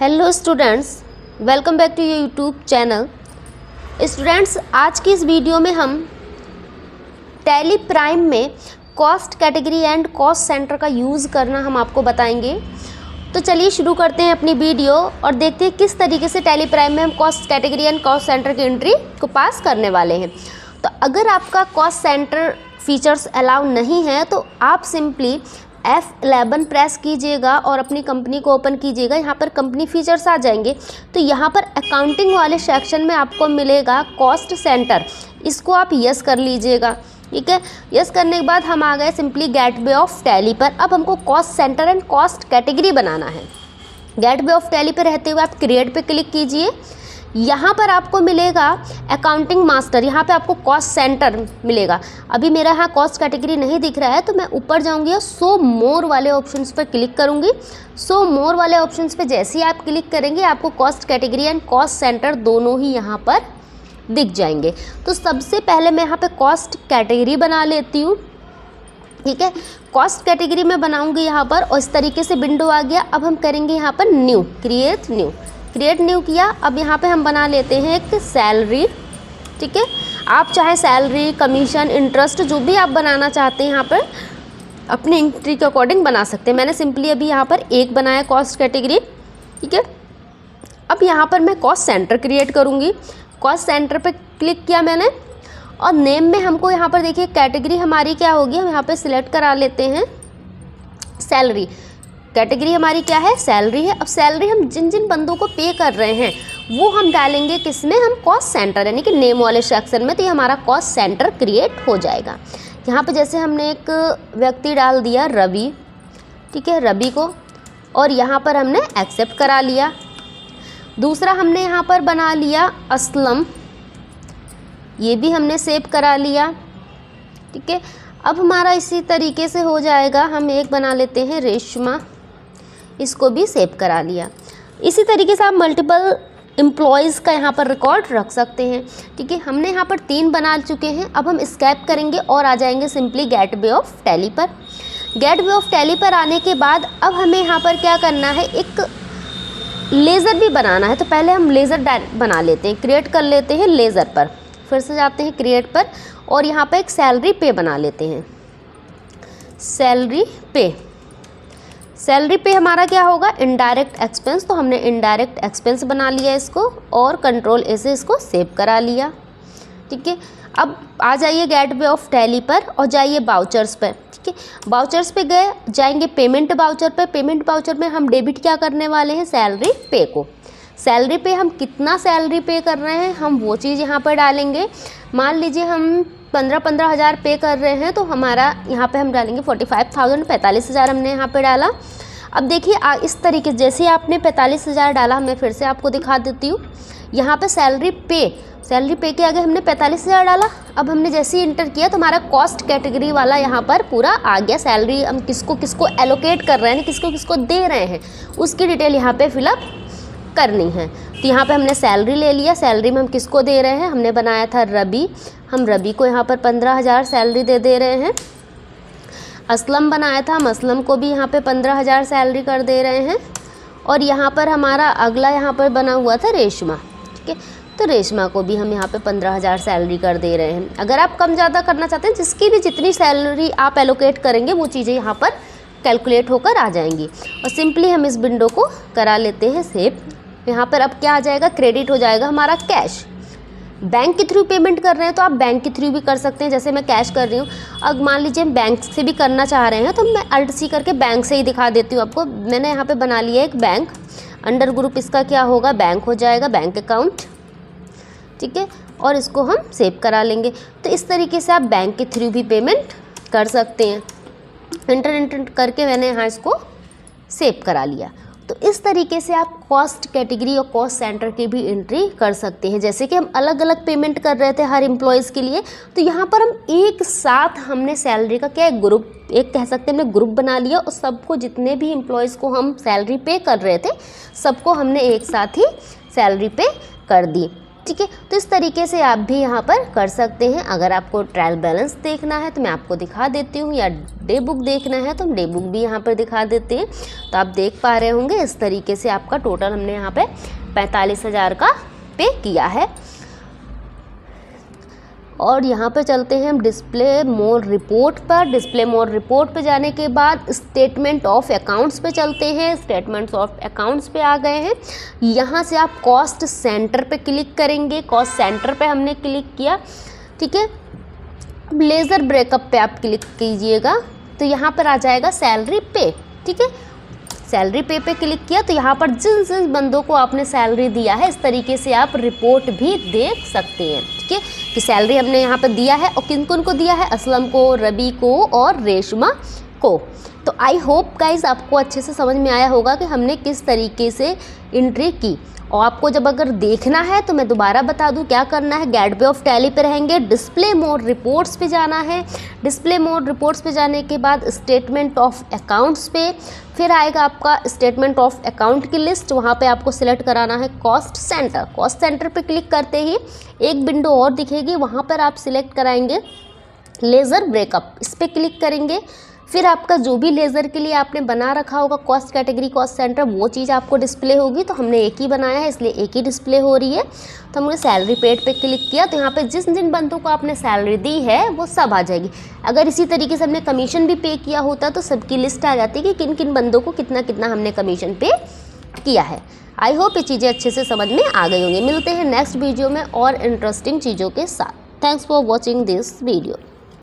Hello students, welcome back to your YouTube channel. Students, आज की इस वीडियो में हम टैली प्राइम में cost category and cost centre का यूज़ करना हम आपको बताएंगे। तो चलिए शुरू करते हैं अपनी वीडियो और देखते हैं किस तरीके से टैली प्राइम में हम cost category and cost centre की एंट्री को पास करने वाले हैं। तो अगर आपका कॉस्ट सेंटर फीचर्स अलाउ नहीं है तो आप सिंपली F11 प्रेस कीजिएगा और अपनी कंपनी को ओपन कीजिएगा। यहाँ पर कंपनी फीचर्स आ जाएंगे। तो यहाँ पर अकाउंटिंग वाले सेक्शन में आपको मिलेगा कॉस्ट सेंटर, इसको आप यस कर लीजिएगा। ठीक है, यस करने के बाद हम आ गए सिंपली गेटवे ऑफ टैली पर। अब हमको cost centre and cost category बनाना है। गेटवे ऑफ टैली पर रहते हुए आप क्रिएट पे क्लिक कीजिए। यहाँ पर आपको मिलेगा अकाउंटिंग मास्टर, यहाँ पे आपको कॉस्ट सेंटर मिलेगा। अभी मेरा यहाँ कॉस्ट कैटेगरी नहीं दिख रहा है तो मैं ऊपर जाऊँगी और शो मोर वाले ऑप्शंस पर क्लिक करूँगी। शो मोर वाले ऑप्शंस पे जैसे ही आप क्लिक करेंगे आपको cost category and cost centre दोनों ही यहाँ पर दिख जाएंगे। तो सबसे पहले मैं यहाँ पर कॉस्ट कैटेगरी बना लेती हूँ। ठीक है, कॉस्ट कैटेगरी में बनाऊँगी यहाँ पर और इस तरीके से विंडो आ गया। अब हम करेंगे यहाँ पर न्यू, क्रिएट न्यू किया। अब यहाँ पे हम बना लेते हैं एक सैलरी। ठीक है, आप चाहे सैलरी, कमीशन, इंटरेस्ट जो भी आप बनाना चाहते हैं यहाँ पर अपनी एंट्री के अकॉर्डिंग बना सकते हैं। मैंने सिंपली अभी यहाँ पर एक बनाया कॉस्ट कैटेगरी। ठीक है, अब यहाँ पर मैं कॉस्ट सेंटर क्रिएट करूँगी। कॉस्ट सेंटर पे क्लिक किया मैंने और नेम में हमको यहाँ पर देखिए कैटेगरी हमारी क्या होगी, हम यहाँ पर सिलेक्ट करा लेते हैं सैलरी। कैटेगरी हमारी क्या है, सैलरी है। अब सैलरी हम जिन जिन बंदों को पे कर रहे हैं वो हम डालेंगे किसमें, हम कॉस्ट सेंटर यानी कि नेम वाले सेक्शन में। तो ये हमारा कॉस्ट सेंटर क्रिएट हो जाएगा। यहाँ पे जैसे हमने एक व्यक्ति डाल दिया रवि, ठीक है, रवि को, और यहाँ पर हमने एक्सेप्ट करा लिया। दूसरा हमने यहाँ पर बना लिया असलम, ये भी हमने सेव करा लिया। ठीक है, अब हमारा इसी तरीके से हो जाएगा। हम एक बना लेते हैं रेशमा, इसको भी सेव करा लिया। इसी तरीके से आप मल्टीपल एम्प्लॉयज़ का यहाँ पर रिकॉर्ड रख सकते हैं। ठीक है, हमने यहाँ पर 3 बना चुके हैं। अब हम स्कैप करेंगे और आ जाएंगे सिंपली गेटवे ऑफ टैली पर। गेटवे ऑफ टैली पर आने के बाद अब हमें यहाँ पर क्या करना है, एक लेज़र भी बनाना है। तो पहले हम लेज़र बना लेते हैं, क्रिएट कर लेते हैं लेज़र पर। फिर से जाते हैं क्रिएट पर और यहाँ पर एक सैलरी पे बना लेते हैं। सैलरी पे हमारा क्या होगा, इनडायरेक्ट एक्सपेंस। तो हमने इनडायरेक्ट एक्सपेंस बना लिया इसको और कंट्रोल ए से इसको सेव करा लिया। ठीक है, अब आ जाइए गेटवे ऑफ टैली पर और जाइए बाउचर्स पर। ठीक है, बाउचर्स पे गए, जाएंगे पेमेंट बाउचर पर। पेमेंट बाउचर में हम डेबिट क्या करने वाले हैं, सैलरी पे को। सैलरी पे हम कितना सैलरी पे कर रहे हैं हम वो चीज़ यहाँ पर डालेंगे। मान लीजिए हम 15 हज़ार पे कर रहे हैं तो हमारा यहाँ पे हम डालेंगे 45,000, 45,000 हमने यहाँ पे डाला। अब देखिए इस तरीके जैसे आपने 45,000 डाला, मैं फिर से आपको दिखा देती हूँ। यहाँ पे सैलरी पे के आगे हमने 45,000 डाला। अब हमने जैसे ही इंटर किया तो हमारा कॉस्ट कैटेगरी वाला यहाँ पर पूरा आ गया। सैलरी हम किसको किसको एलोकेट कर रहे हैं, किसको किसको दे रहे हैं, उसकी डिटेल यहाँ पर फिलअप करनी है। तो यहाँ पे हमने सैलरी ले लिया। सैलरी में हम किसको दे रहे हैं, हमने बनाया था रवि, हम रवि को यहाँ पर 15,000 सैलरी दे रहे हैं। असलम बनाया था, हम असलम को भी यहाँ पे 15,000 सैलरी कर दे रहे हैं। और यहाँ पर हमारा अगला यहाँ पर बना हुआ था रेशमा। ठीक है, तो रेशमा को भी हम यहाँ पे 15,000 सैलरी कर दे रहे हैं। अगर आप कम ज़्यादा करना चाहते हैं, जिसकी भी जितनी सैलरी आप एलोकेट करेंगे वो चीज़ें यहाँ पर कैलकुलेट होकर आ जाएंगी। और सिंपली हम इस विंडो को करा लेते हैं सेव। यहाँ पर अब क्या आ जाएगा, क्रेडिट हो जाएगा हमारा कैश। बैंक के थ्रू पेमेंट कर रहे हैं तो आप बैंक के थ्रू भी कर सकते हैं, जैसे मैं कैश कर रही हूँ। अब मान लीजिए हम बैंक से भी करना चाह रहे हैं तो मैं अल्ट सी करके बैंक से ही दिखा देती हूँ आपको। मैंने यहाँ पे बना लिया एक बैंक, अंडर ग्रुप इसका क्या होगा, बैंक हो जाएगा, बैंक अकाउंट। ठीक है, और इसको हम सेव करा लेंगे। तो इस तरीके से आप बैंक के थ्रू भी पेमेंट कर सकते हैं। इंटर करके मैंने यहाँ इसको सेव करा लिया। तो इस तरीके से आप कॉस्ट कैटेगरी और कॉस्ट सेंटर की भी एंट्री कर सकते हैं। जैसे कि हम अलग अलग पेमेंट कर रहे थे हर एम्प्लॉयज़ के लिए, तो यहाँ पर हम एक साथ हमने सैलरी का क्या ग्रुप, एक कह सकते हैं हमने ग्रुप बना लिया और सबको, जितने भी एम्प्लॉयज़ को हम सैलरी पे कर रहे थे सबको हमने एक साथ ही सैलरी पे कर दी। ठीक है। तो इस तरीके से आप भी यहाँ पर कर सकते हैं। अगर आपको ट्रायल बैलेंस देखना है तो मैं आपको दिखा देती हूँ, या डे बुक देखना है तो हम डे बुक भी यहाँ पर दिखा देते हैं। तो आप देख पा रहे होंगे इस तरीके से आपका टोटल हमने यहाँ पे 45,000 का पे किया है। और यहाँ पे चलते हैं हम डिस्प्ले मोर रिपोर्ट पर। डिस्प्ले मोर रिपोर्ट पे जाने के बाद स्टेटमेंट ऑफ अकाउंट्स पे चलते हैं। स्टेटमेंट्स ऑफ अकाउंट्स पे आ गए हैं। यहाँ से आप कॉस्ट सेंटर पे क्लिक करेंगे। कॉस्ट सेंटर पे हमने क्लिक किया, ठीक है। अब लेज़र ब्रेकअप पे आप क्लिक कीजिएगा तो यहाँ पर आ जाएगा सैलरी पे, ठीक है। सैलरी पे क्लिक किया तो यहाँ पर जिन जिन बंदों को आपने सैलरी दिया है इस तरीके से आप रिपोर्ट भी देख सकते हैं, ठीक है, कि सैलरी हमने यहाँ पर दिया है और किन किन को दिया है, असलम को, रवि को और रेशमा को। तो आई होप गाइज आपको अच्छे से समझ में आया होगा कि हमने किस तरीके से एंट्री की। और आपको जब अगर देखना है तो मैं दोबारा बता दूं क्या करना है। गेटवे ऑफ टैली पे रहेंगे, डिस्प्ले मोड रिपोर्ट्स पे जाना है। डिस्प्ले मोड रिपोर्ट्स पे जाने के बाद स्टेटमेंट ऑफ अकाउंट्स पे, फिर आएगा आपका स्टेटमेंट ऑफ अकाउंट की लिस्ट। वहाँ पे आपको सिलेक्ट कराना है कॉस्ट सेंटर। कॉस्ट सेंटर पे क्लिक करते ही एक विंडो और दिखेगी, वहाँ पर आप सिलेक्ट कराएंगे लेज़र ब्रेकअप। इस पर क्लिक करेंगे, फिर आपका जो भी लेज़र के लिए आपने बना रखा होगा कॉस्ट कैटेगरी कॉस्ट सेंटर, वो चीज़ आपको डिस्प्ले होगी। तो हमने एक ही बनाया है इसलिए एक ही डिस्प्ले हो रही है। तो हमने सैलरी पेड पे क्लिक किया तो यहाँ पे जिन बंदों को आपने सैलरी दी है वो सब आ जाएगी। अगर इसी तरीके से हमने कमीशन भी पे किया होता तो सबकी लिस्ट आ जाती कि किन किन बंदों को कितना कितना हमने कमीशन पे किया है। आई होप ये चीज़ें अच्छे से समझ में आ गई होंगी। मिलते हैं नेक्स्ट वीडियो में और इंटरेस्टिंग चीज़ों के साथ। Thanks for watching this video.